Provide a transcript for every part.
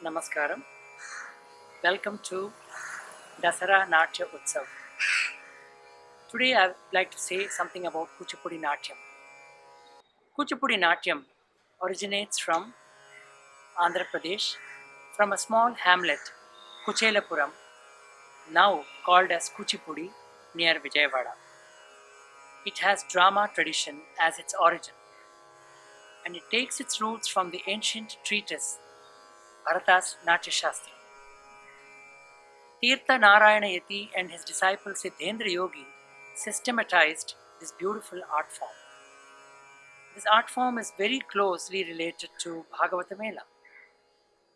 Namaskaram. Welcome to Dasara Natya Utsav. Today I would like to say something about Kuchipudi Natyam. Kuchipudi Natyam originates from Andhra Pradesh, from a small hamlet, Kuchelapuram, now called as Kuchipudi, near Vijayawada. It has drama tradition as its origin, and it takes its roots from the ancient treatise Bharata's Natya Shastra. Tirtha Narayana Yati and his disciple Siddhendra Yogi systematized this beautiful art form. This art form is very closely related to Bhagavata Mela.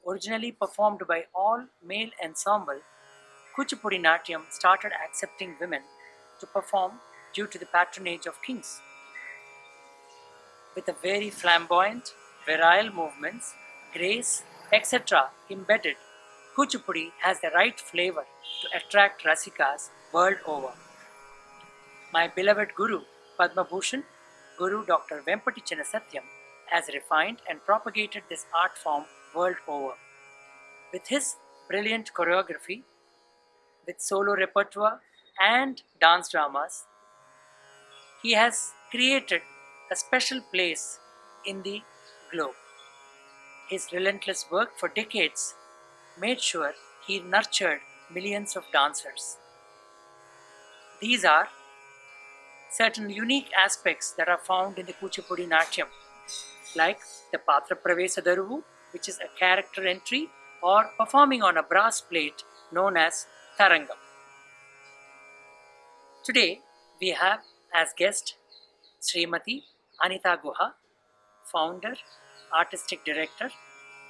Originally performed by all male ensemble, Kuchipudi Natyam started accepting women to perform due to the patronage of kings. With a very flamboyant, virile movements, grace, etc. embedded, Kuchipudi has the right flavor to attract Rasikas world over. My beloved Guru, Padma Bhushan, Guru Dr. Vempati Chinnasatyam, has refined and propagated this art form world over. With his brilliant choreography, with solo repertoire and dance dramas, he has created a special place in the globe. His relentless work for decades made sure he nurtured millions of dancers. These are certain unique aspects that are found in the Kuchipudi Natyam, like the Patra Pravesa Daruvu, which is a character entry, or performing on a brass plate known as Tarangam. Today, we have as guest Srimati Anita Guha, founder, artistic director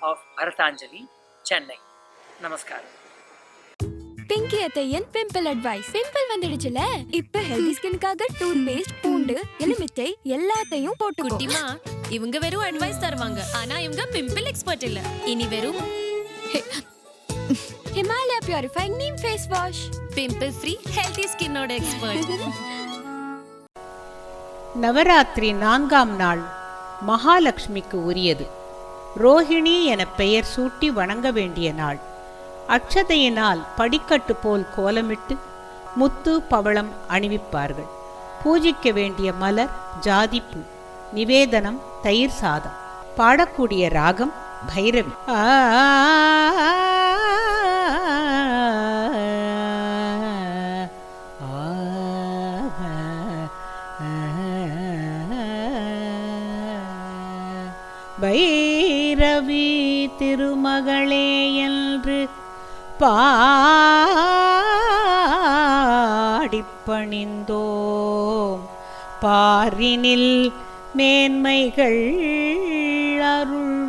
of Bharatanjali, Chennai. Namaskaram. பிங்கி அத்தையன் pimple advice. Pimple வந்துடுச்சுல, இப்ப healthy ஸ்கின்காக tooth paste, பூண்டு, எலுமிச்சை எல்லாத்தையும் போட்டு குட்டிமா, இவங்க வெறும் அட்வைஸ் தருவாங்க, ஆனா இவங்க பிம்பிள் எக்ஸ்பர்ட் இல்ல. இனி வெறும் Himalaya purifying neem face wash, pimple free healthy ஸ்கின்னோட எக்ஸ்பர்ட். நவராத்திரி 4ஆம் நாள் மகாலட்சுமிக்கு உரியது. ரோஹிணி என பெயர் சூட்டி வணங்க வேண்டிய நாள். அக்ஷதையினால் படிக்கட்டு போல் கோலமிட்டு முத்து பவளம் அணிவிப்பார்கள். பூஜிக்க வேண்டிய மலர் ஜாதிப்பூ, நிவேதனம் தயிர் சாதம். பாடக்கூடிய ராகம் பைரவி. பைரவி திருமகளே என்று பாடிப்பணிந்தோம், பாரினில் மேன்மைகள் அருள்வாய்.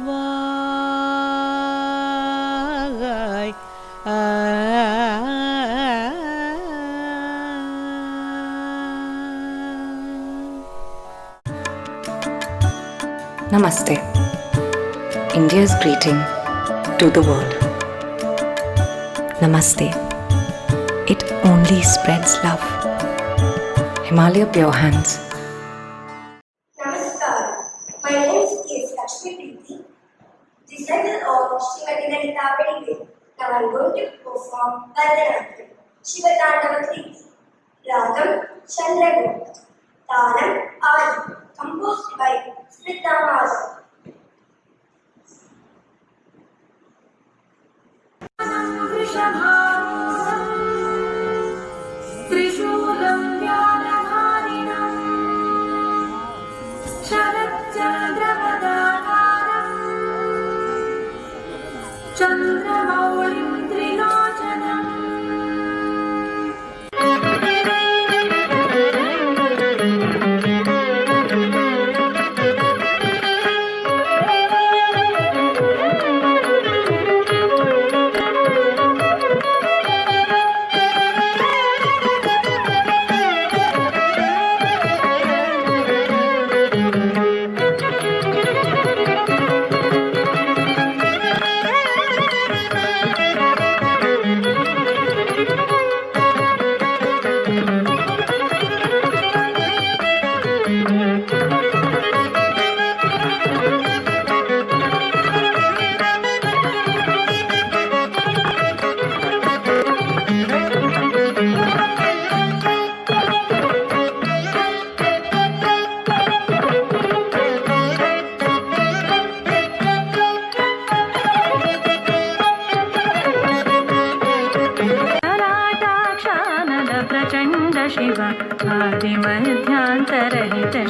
Namaste. India's greeting to the world. Namaste. It only spreads love. Himalaya Pure Hands. Namaskar. My name is Lakshmi Preeti, descendant of Srimati Lalita Vedive. Now I am going to perform Bharatanatyam, Shivatandava Kriti. Ragam Chandragupta. Talam Adi, composed by Smita Maza. त्रिशूलं व्यालधारिणं शरच्चन्द्रवदाकारं चन्द्रमौळिं त्रिलोचनम्.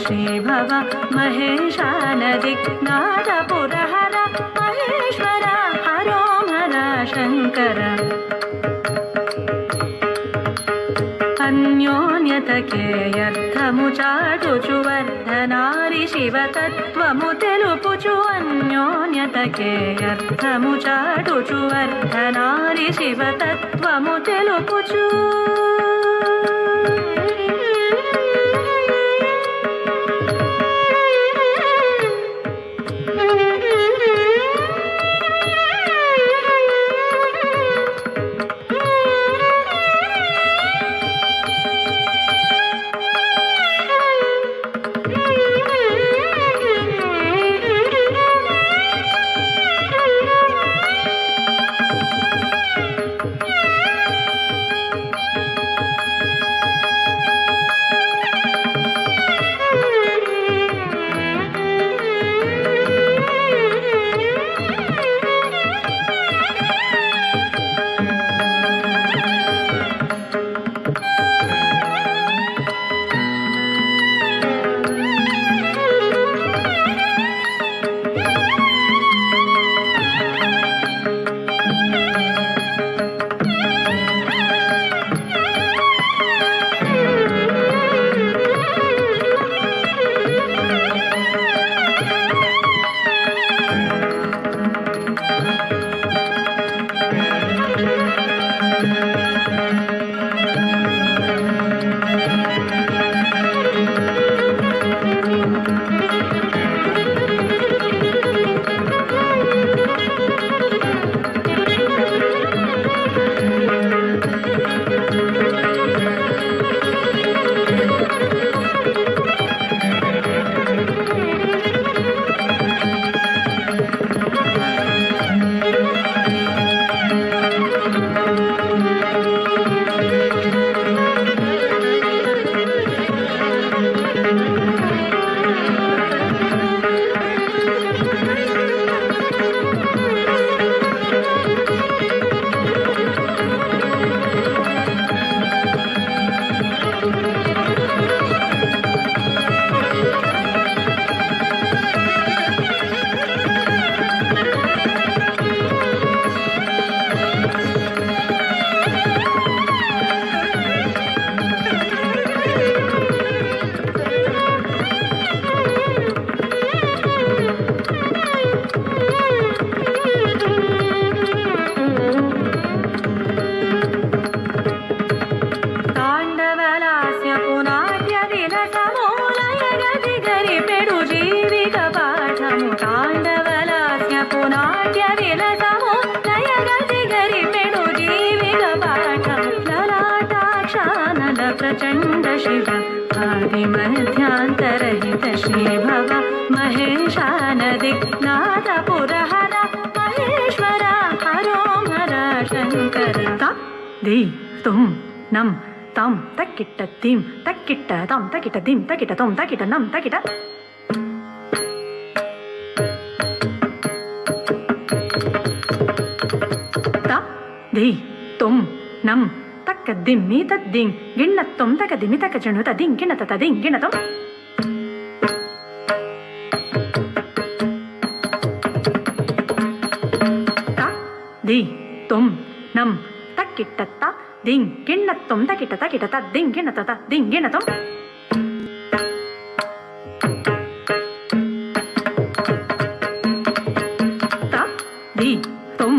श्रीभव महेशानदिग्नाथपुरहर Maheshwar हरोमर Shankar అన్యోన్యతకేయర్థము చాటుచు వర్ధనారి శివతత్వము తెలుపుచు అన్యోన్యతకేయర్థము చాటుచు వర్ధనారి శివతత్వము తెలుపుచు प्रचंड शिव आदिमध्यांतरहित श्रीभव महेशानदिग्नाथपुरहर महेश्वर हरोमर शंकर दी तुम नम तम तक्किट्ट तीम तक्किट्ट तम तक्किट्ट दीम तक्किट्ट तोम तक्किट्ट नम तक्किट्ट दी तुम नम तक दिम्मी तद्दिंग गिण्णत्तुम तक दिमि तक जणु तदिंग गिण्णत तदिंग गिण्णतुम ता दी तुम नम तक्किट्ट दिंग गिण्णत्तुम तक्किट्ट तक्किट्ट तद्दिंग गिण्णत तद्दिंग गिण्णतुम ता दी तुम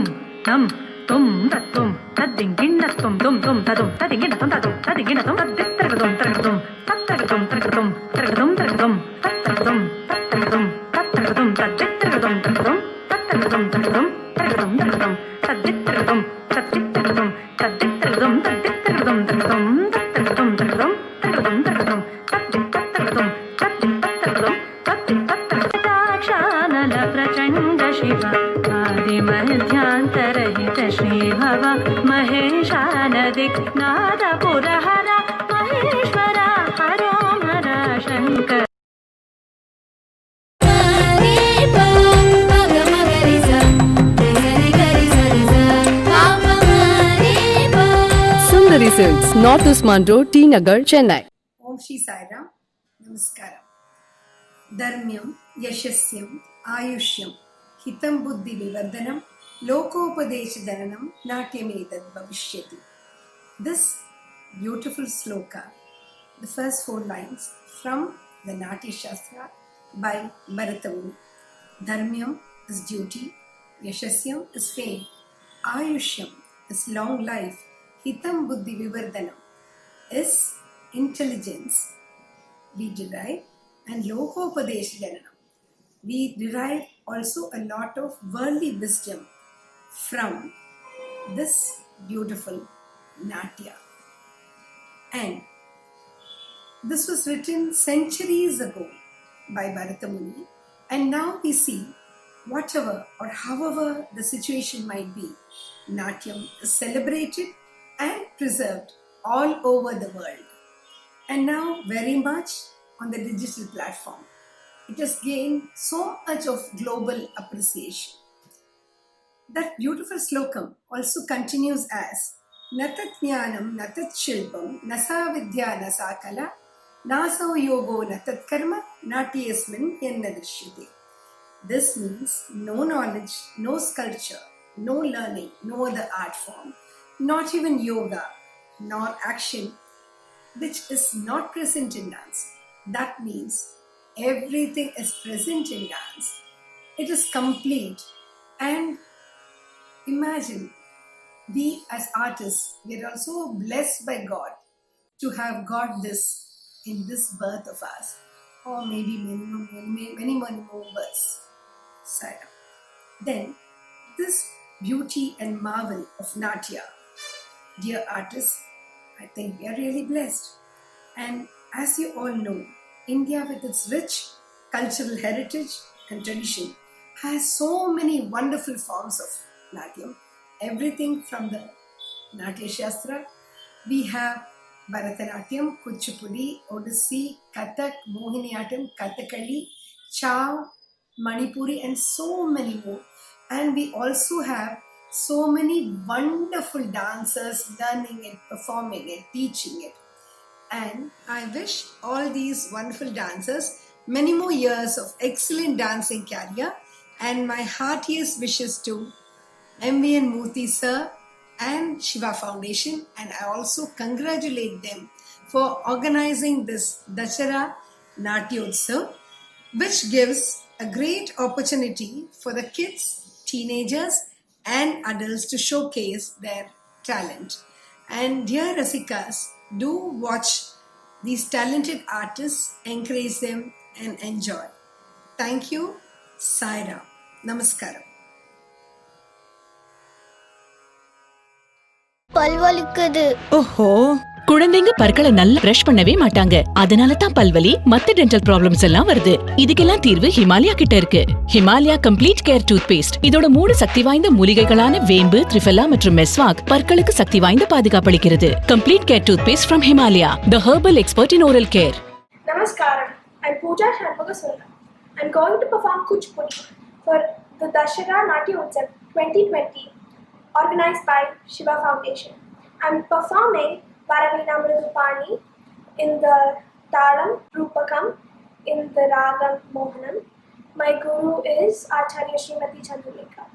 नम तुम तत्तुम तद्दिंग गिण्णत्तुम तुम तुम तदुम तदिंग गिण्णतुम तदुम तदिंग गिण्णतुम तद्दित्तरगतुम तरगतुम तत्तरगतुम तरगतुम तरगतुम तरगतुम तत्तरगतुम तत्तरगतुम तत्तरगतुम तद्दित्तरगतुम तरगतुम तत्तरगतुम तरगतुम तरगतुम तरगतुम तद्दित्तरगतुम तद्दित्तरगतुम तद्दित्तरगतुम तद्दित्तरगतुम तरगतुम तत्तरगतुम तरगतुम तरगतुम तरगतुम तद्दित्तरगतुम तद्दित्तरगतुम तद्दित्तरगतुम प्रचंड Shiv आदिमध्यांतरहित श्रीभव महेशानदिग्नाथपुरहर Maheshwar हरोमर Shankar Sundari Silks, North Usman Road, T Nagar, Chennai. ఓం శ్రీ సాయిరామ్. నమస్కారం. धर्म्यं यशस्यम् आयुष्यं हितं बुद्धिविवर्धनं लोकोपदेशजननं नाट्यमेतद् भविष्यति. This beautiful sloka, the first 4 lines from the Natya Shastra by Bharata Muni. Dharmyam is duty, Yashasyam is fame, Ayushyam is long life, Hitam Buddhi Vivardhanam is intelligence we derive, and Lokopadesh Jananam. We derive also a lot of worldly wisdom from this beautiful Natya. And this was written centuries ago by Bharata Muni, and now we see whatever or however the situation might be, Natyam is celebrated and preserved all over the world. And now very much on the digital platform. It has gained so much of global appreciation. That beautiful slokam also continues as Natat Jnanam Natat Shilpam Nasa Vidya Nasa Kala Naso Yogo Natat Karma Natyasmin Yennadrishyate. This means no knowledge, no sculpture, no learning, no other art form, not even yoga, nor action, which is not present in dance. That means everything is present in dance. It is complete. And imagine, we as artists, we are also blessed by God to have got this in this birth of us, or maybe many more births. Then, this beauty and marvel of Natya, dear artists, I think we are really blessed. And as you all know, India with its rich cultural heritage and tradition has so many wonderful forms of Natyam. Everything from the Natya Shastra, we have Bharatanatyam, Kuchipudi, Odissi, Kathak, Mohiniyattam, Kathakali, Chow, Manipuri, and so many more. And we also have so many wonderful dancers learning it, performing it, teaching it. And I wish all these wonderful dancers many more years of excellent dancing career, and my heartiest wishes to MVN Murthy sir and Shiva Foundation, and I also congratulate them for organizing this Dashara Natyotsav, which gives a great opportunity for the kids, teenagers and adults to showcase their talent. And dear Rasikas, do watch these talented artists, encourage them and enjoy. Thank you. Sai Ram. Namaskaram. பல் வலிக்குது. ஓஹோ, குழந்தைங்க பற்களை நல்லா brush பண்ணவே மாட்டாங்க. அதனால தான் பல்வலி, மத்த டென்டல் ப்ராப்ளம்ஸ் எல்லாம் வருது. இதுக்கெல்லாம் தீர்வு ஹிமாலயா கிட்ட இருக்கு. Himalaya complete care toothpaste. இதோட 3 சக்தி வாய்ந்த மூலிகைகளான வேம்பு, த்ரிஃபெல்லா மற்றும் மெஸ்வாக் பற்களுக்கு சக்தி வாய்ந்த பாதுகாப்பு அளிக்கிறது. Complete care toothpaste from Himalaya, the herbal expert in oral care. Namaskaram. I'm Pooja Shanmugasundar. I'm going to perform Kuchipudi for the Dashara Natyotsav 2020, organized by Shiva Foundation. I'm performing Varavina Mridupani in the Talam Rupakam in the Ragam Mohanam. My guru is Acharya Srimati Chandrulekha.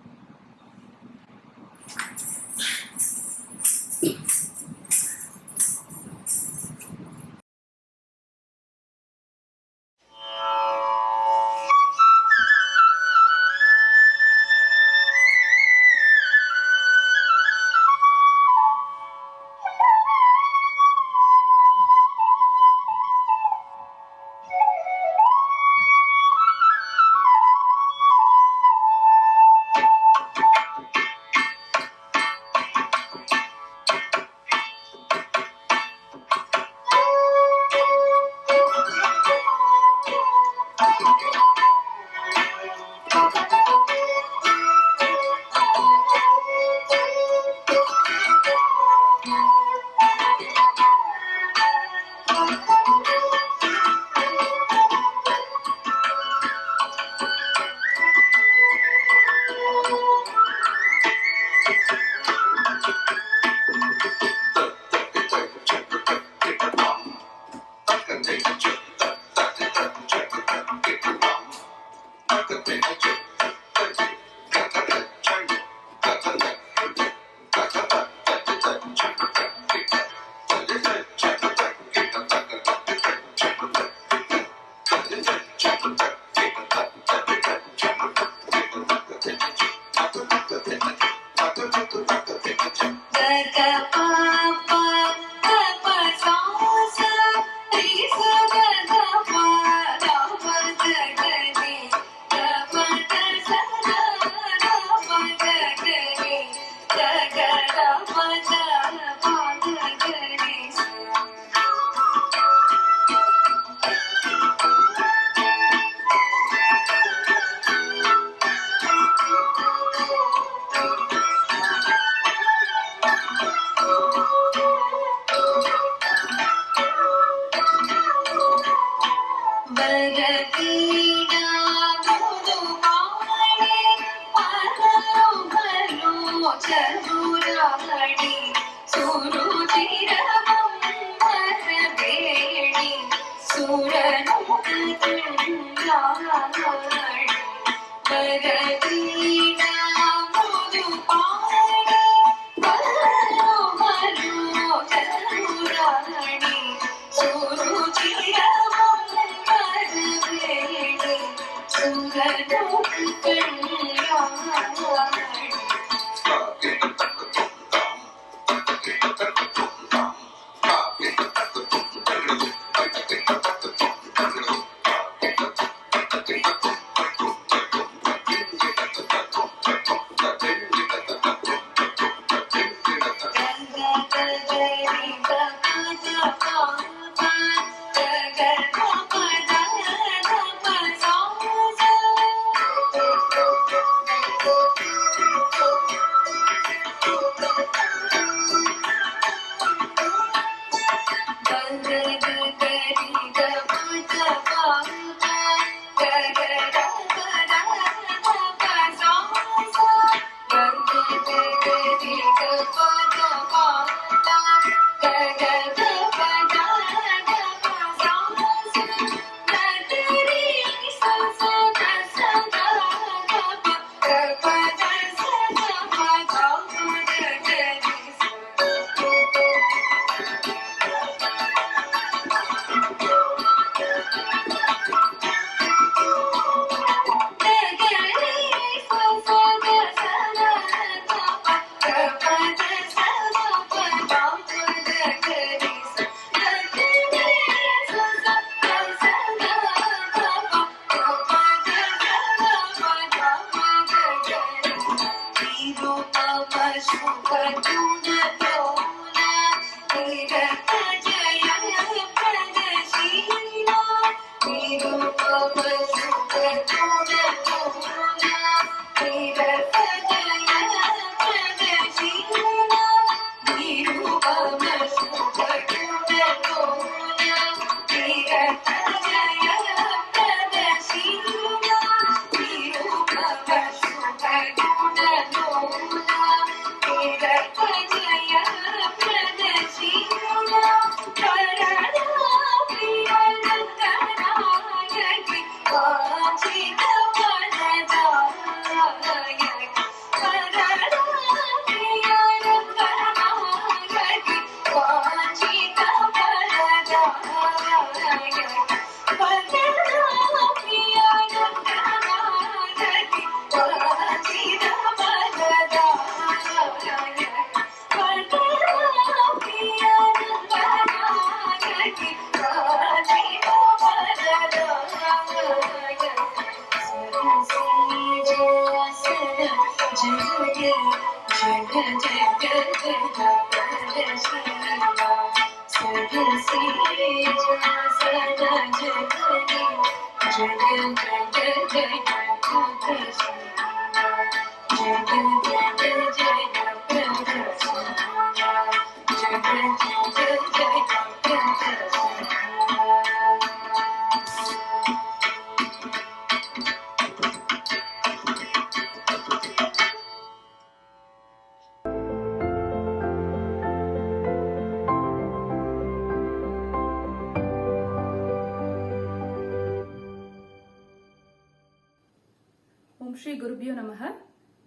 Om Shri Gurubhyo Namaha.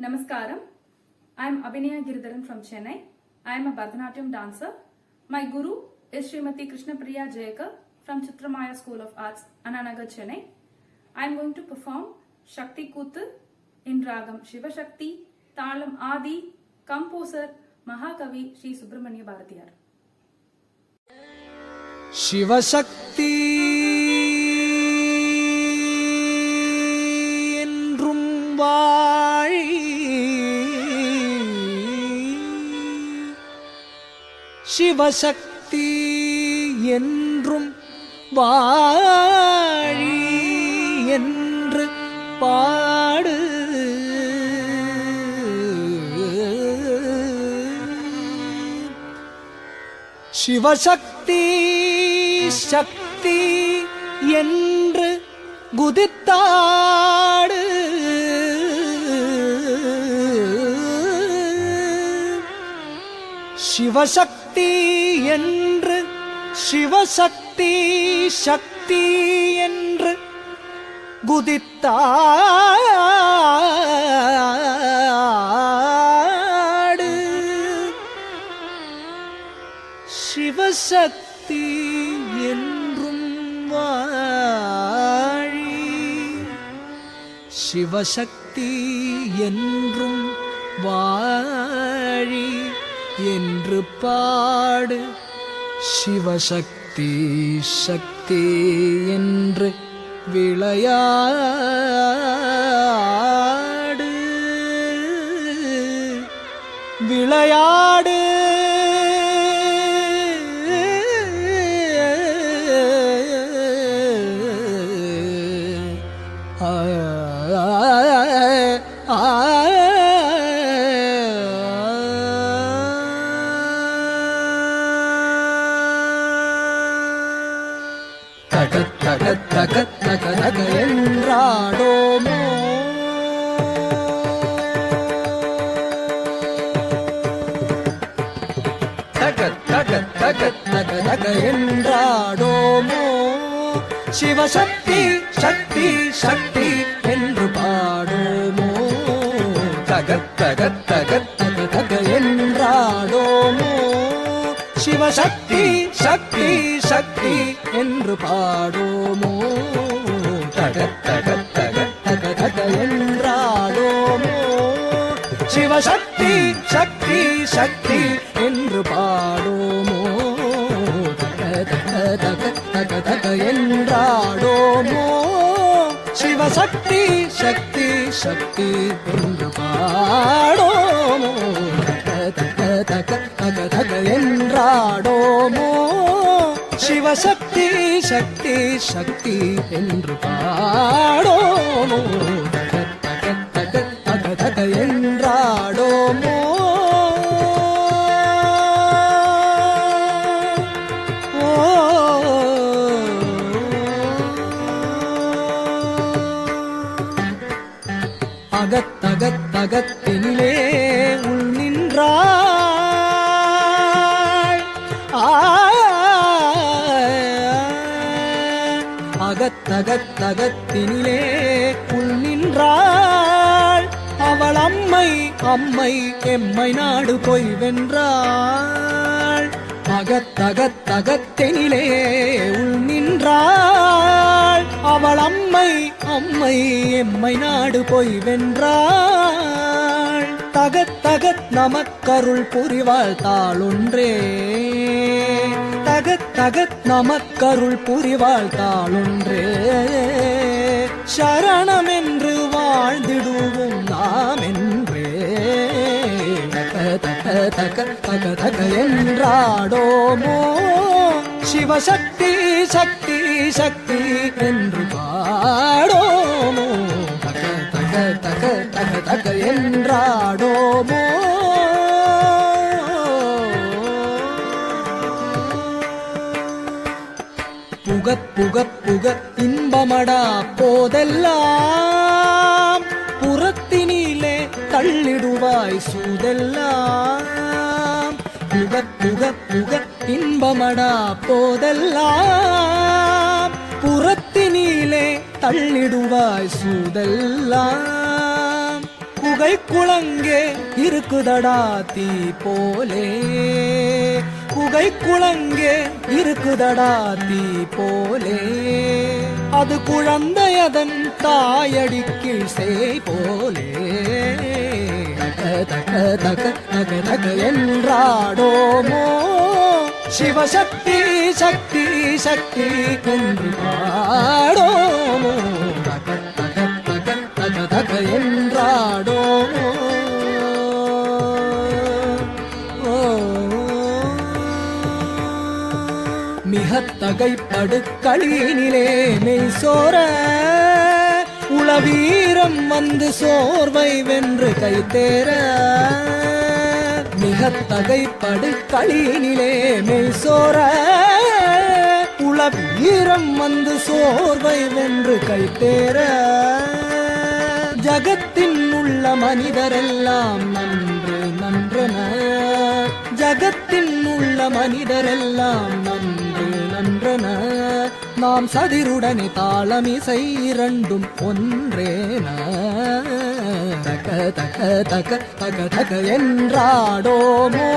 Namaskaram. I am Abhinaya Giridharan from Chennai. I am a Bharatanatyam dancer. My guru is Srimati Krishna Priya Jayakar from Chitramaya School of Arts, Ananagar, Chennai. I am going to perform Shakti Kuthu in Ragam Shiva Shakti தாளம் ஆதி, composer மகாகவி ஸ்ரீ சுப்பிரமணிய பாரதியார். சிவசக்தி என்றும் வாழி, சிவசக்தி என்றும் வாழி என்று பாடு. சிவசக்தி சக்தி என்று குதித்தாடு. சிவசக்தி என்று, சிவசக்தி சக்தி என்று குதித்தாடு. சிவசக்தி என்றும் வாழி, சிவசக்தி என்றும் வாழி என்று பாடு. சிவசக்தி சக்தி என்று விளையாடு, விளையாடு. தகத் தகத் தகத் தக தக என்றாடோமோ, தகத் தகத் தகத் தக தக என்றாடோமோ. சிவசக்தி சக்தி சக்தி என்று பாடோமோ. தகத் தகத் தகத் தக தக என்றாடோமோ. சிவசக்தி சக்தி சக்தி என்று பாடோமோ. தகத் தகத் தகத் தக தக என்றாடோமோ. சிவசக்தி சக்தி சக்தி என்று பாடோமோ. தக தக தக தக என்றாடோமோ. சிவசக்தி சக்தி சக்தி என்று பாடோமோ. தக தக தக தக என்றாடோமோ. சிவசக்தி சக்தி சக்தி என்று பாடோமோ. தக தக தக தக தக என்றாடோமோ. அகத்தகத்தகத்தினிலே உள் நின்றாள். அகத்தகத்தகத்தினிலே உள் நின்றாள். அவள் அம்மை அம்மை எம்மை நாடு போய் வென்றாள். அகத்தகத்தகத்தினிலே உள் நின்றாள். அவள் அம்மை அம்மை எம்மை நாடு போய் வென்றாள். தகத் தகத் நமக்கருள் புரிவாள் தாளொன்றே. தகத் தகத் நமக்கருள் புரிவாள் தாளொன்றே. சரணம் என்று வாழ்ந்திடுவோம் நாம் என்றே. தக தக தக தக என்றாடோமோ. சிவசக்தி சக்தி சக்தி என்று பாடோமோ. தக தக தக தக தக என்றாடோமோ. புகத் புகத் புகத் இன்பமடா போதெல்லாம். புறத்தினிலே தள்ளிடுவாய் சூதெல்லாம். புகத் புகத் புகத் இன்பமடா போதெல்லாம். புறத்தினிலே தள்ளிடுவாய் சூதெல்லாம். குகை குளங்கே இருக்குதடா தீ போலே. குகை குளங்கே இருக்குதடா தீ போலே. அது குழந்தையதன் தாயடிக்கில் செய் போலே. தக தக தக தக தக என்றாடோமோ சிவசக்தி சக்தி சக்தி என்று பாடோமோ தக தக தக தக தக என்றாடோமோ மிகத்தகைப்படு களியினிலே மெய் சோர உளவீரம் வந்து சோர்வை வென்று கைத்தேர மிகத்தகைப்படு களியினிலே மெய் சோர உளவீரம் வந்து சோர்வை வென்று கைத்தேர ஜகத்தின் உள்ள மனிதரெல்லாம் நன்று நன்றன ஜகத்தின் உள்ள மனிதரெல்லாம் நன்று நன்றன நாம் சதிருடனே தாளமிசை இரண்டும் ஒன்றேன தக தக தக தக தக என்றாடோமோ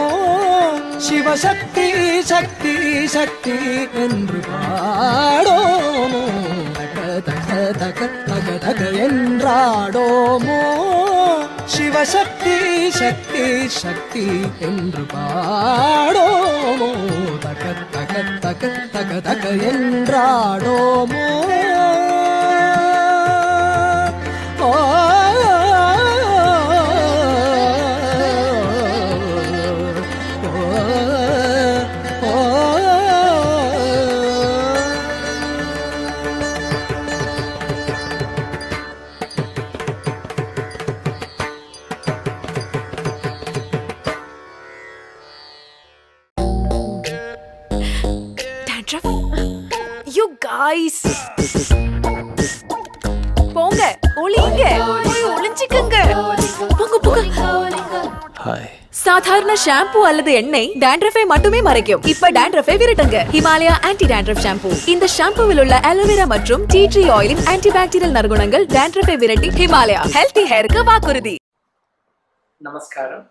சிவசக்தி சக்தி சக்தி என்று பாடோமோ தக தக தக தக தக என்றாடோமோ சிவசக்தி சக்தி சக்தி என்று பாடோமோ தக தக தக தக தக என்றாடோமோ ஓ You guys போங்க ஒளிங்க போய் ஒளிஞ்சிக்கங்க போங்க போங்க ஹாய் சாதாரண ஷாம்பு அல்லது எண்ணெய் dandruff-ஐ மட்டுமே மறைக்கும். இப்ப dandruff-ஐ விரட்டுங்க. Himalaya anti dandruff shampoo. இந்த ஷாம்புவில் உள்ள அலோவேரா மற்றும் டீ ட்ரீ ஆயிலின் ஆன்டிபாக்டீரியல் நற்குணங்கள் dandruff-ஐ விரட்டி ஹிமாலயா ஹெல்தி ஹேருக்கு வாக்குறுதி. Namaskaram.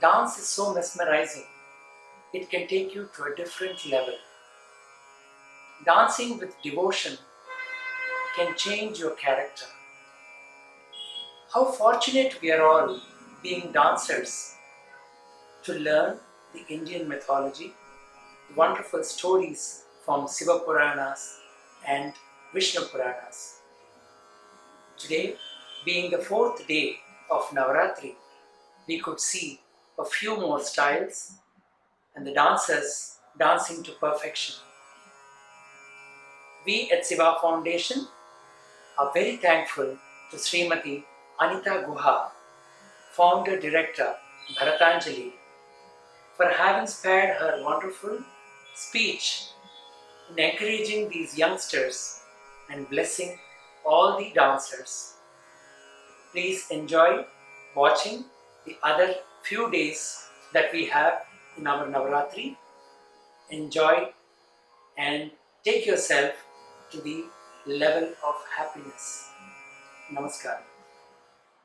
Dance is so mesmerizing. It can take you to a different level. Dancing with devotion can change your character. How fortunate we are all being dancers to learn the Indian mythology, the wonderful stories from Siva Puranas and Vishnu Puranas. Today, being the 4th day of Navaratri, we could see a few more styles and the dancers dancing to perfection. We at Siva Foundation are very thankful to Srimati Anita Guha, Founder Director Bharatanjali, for having spared her wonderful speech in encouraging these youngsters and blessing all the dancers. Please enjoy watching the other few days that we have in our Navaratri. Enjoy and take yourself to the level of happiness. Namaskar.